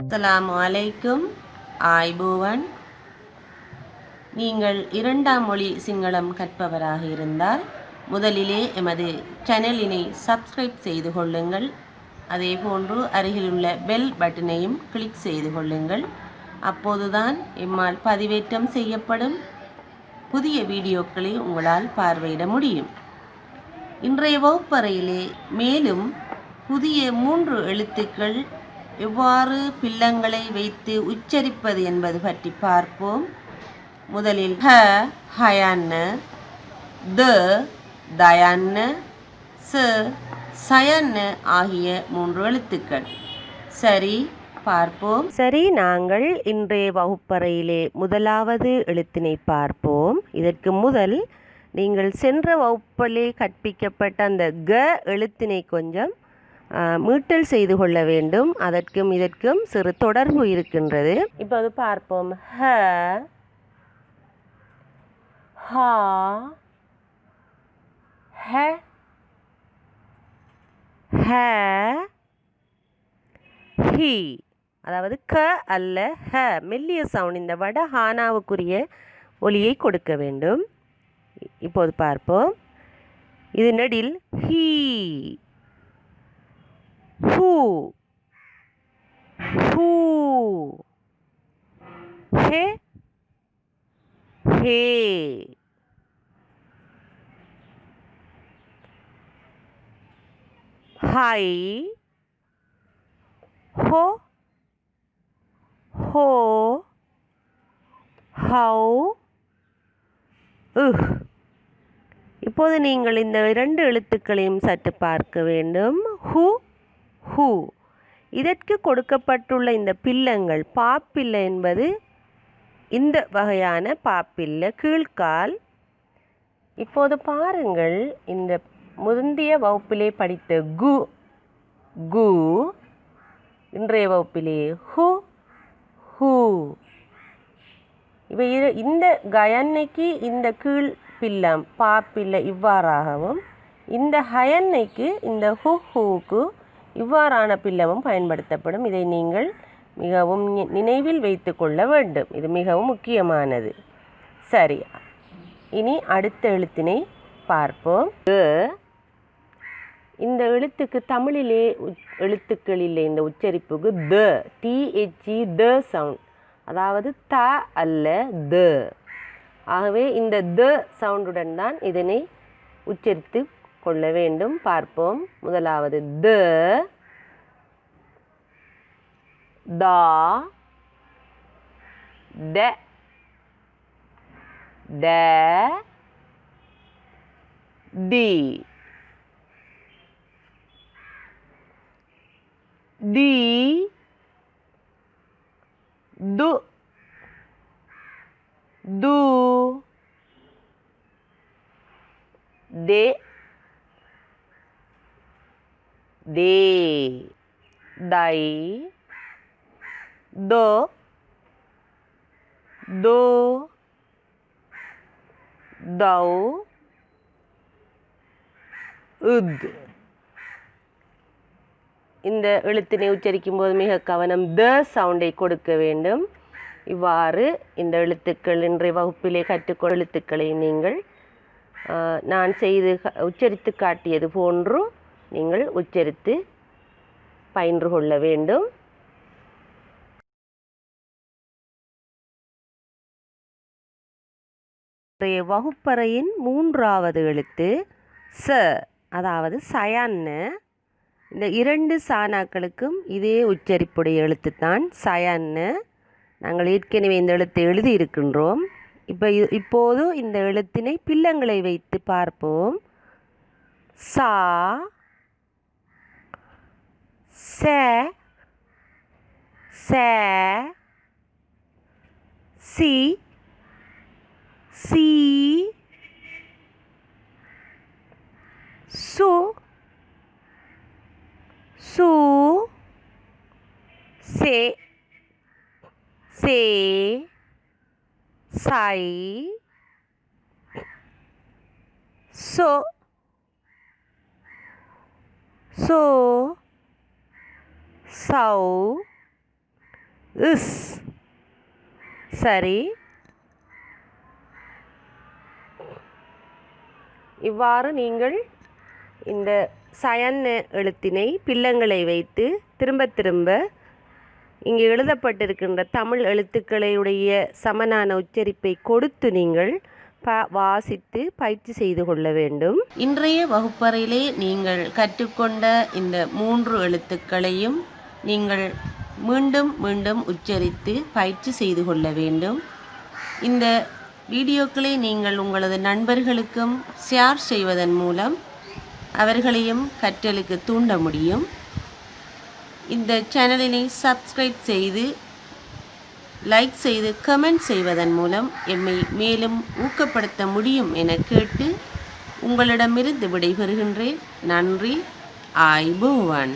அஸ்ஸலாமு அலைக்கும். ஆய்போவன். நீங்கள் இரண்டாம் மொழி சிங்களம் கற்பவராக இருந்தால் முதலிலே எமது சேனலினை சப்ஸ்கிரைப் செய்து கொள்ளுங்கள். அதேபோன்று அருகிலுள்ள பெல் பட்டனையும் கிளிக் செய்து கொள்ளுங்கள். அப்போதுதான் எம்மால் பதிவேற்றம் செய்யப்படும் புதிய வீடியோக்களை உங்களால் பார்வையிட முடியும். இன்றைய வகுப்பறையிலே மேலும் புதிய 3 எழுத்துக்கள் எவ்வாறு பில்லங்களை வைத்து உச்சரிப்பது என்பது பற்றி பார்ப்போம். முதலில் ஹ ஹயன்ன, த தயன்ன, ச சயன்ன ஆகிய 3 எழுத்துக்கள். சரி, பார்ப்போம். சரி, நாங்கள் இன்றைய வகுப்பறையிலே முதலாவது எழுத்தினை பார்ப்போம். இதற்கு முதல் நீங்கள் சென்ற வகுப்பிலே கற்பிக்கப்பட்ட அந்த க எழுத்தினை கொஞ்சம் மீட்டல் செய்து கொள்ள வேண்டும். அதற்கும் இதற்கும் சிறு தொடர்பு இருக்கின்றது. இப்போது பார்ப்போம். ஹ ஹா ஹ ஹ ஹி. அதாவது க அல்ல ஹ, மெல்லிய சவுண்ட். இந்த வட ஹானாவுக்குரிய ஒலியை கொடுக்க வேண்டும். இப்போது பார்ப்போம். இது நெடில் he, who, who, hey, hey, high, ஹோ, ஹோ, ஹௌ, உஹ். இப்போது நீங்கள் இந்த 2 எழுத்துக்களையும் சற்று பார்க்க வேண்டும். ஹு, ஹூ. இதற்கு கொடுக்கப்பட்டுள்ள இந்த பில்லங்கள், பாப்பில்லை என்பது இந்த வகையான பாப்பில்லை, கீழ்கால். இப்போது பாருங்கள், இந்த முந்தைய வகுப்பிலே படித்த கு கு, இன்றைய வகுப்பிலே ஹு ஹூ. இவை இந்த கயன்னைக்கு இந்த கீழ் பில்லம் பாப்பில்லை இவ்வாறாகவும், இந்த ஹயன்னைக்கு இந்த ஹு ஹூக்கு இவ்வாறான பில்லமும் பயன்படுத்தப்படும். இதை நீங்கள் மிகவும் நினைவில் வைத்து கொள்ள வேண்டும். இது மிகவும் முக்கியமானது. சரி, இனி அடுத்த எழுத்தினை பார்ப்போம். இந்த எழுத்துக்கு தமிழிலே எழுத்துக்கள் இல்லை. இந்த உச்சரிப்புக்கு த, TH த சவுண்ட், அதாவது த அல்ல த. ஆகவே இந்த த சவுண்டுடன் தான் இதனை உச்சரித்து கொள்ள வேண்டும். பார்ப்போம். முதலாவது த, தா, த, ட, தி, தி, து, து, தே, தே, தை, தோ, தோ, தௌ, உத். இந்த எழுத்தினை உச்சரிக்கும் போது மிக கவனம், த சவுண்டை கொடுக்க வேண்டும். இவ்வாறு இந்த எழுத்துக்கள் இன்றைய வகுப்பிலே கற்றுக்கொள்ள எழுத்துக்களை நீங்கள் நான் செய்து உச்சரித்து காட்டியது போன்று நீங்கள் உச்சரித்து பயின்று கொள்ள வேண்டும். இன்றைய வகுப்பறையின் 3வது எழுத்து ச, அதாவது சயன்னு. இந்த 2 சானாக்களுக்கும் இதே உச்சரிப்புடைய எழுத்து தான் சயன்னு. நாங்கள் ஏற்கனவே இந்த எழுத்தை எழுதி இருக்கின்றோம். இப்போது இந்த எழுத்தினை பில்லங்களை வைத்து பார்ப்போம். சா, ச, ச, சி, சி, சு, சு, சே, சே, சை, சோ, சோ, சௌ, இஸ். சரி, இவ்வாறு நீங்கள் இந்த சயன்ன எழுத்தினை பில்லங்களை வைத்து திரும்ப திரும்ப இங்கு எழுதப்பட்டிருக்கின்ற தமிழ் எழுத்துக்களுடைய சமனான உச்சரிப்பை கொடுத்து நீங்கள் வாசித்து பயிற்சி செய்து கொள்ள வேண்டும். இன்றைய வகுப்பறையிலே நீங்கள் கற்றுக்கொண்ட இந்த 3 எழுத்துக்களையும் நீங்கள் மீண்டும் மீண்டும் உச்சரித்து பயிற்சி செய்து கொள்ள வேண்டும். இந்த வீடியோக்களை நீங்கள் உங்களது நண்பர்களுக்கும் ஷேர் செய்வதன் மூலம் அவர்களையும் கற்றலுக்கு தூண்ட முடியும். இந்த சேனலினை சப்ஸ்கிரைப் செய்து லைக் செய்து கமெண்ட் செய்வதன் மூலம் எம்மை மேலும் ஊக்கப்படுத்த முடியும் என கேட்டு உங்களிடமிருந்து விடைபெறுகின்றேன். நன்றி. ஆய்போவன்.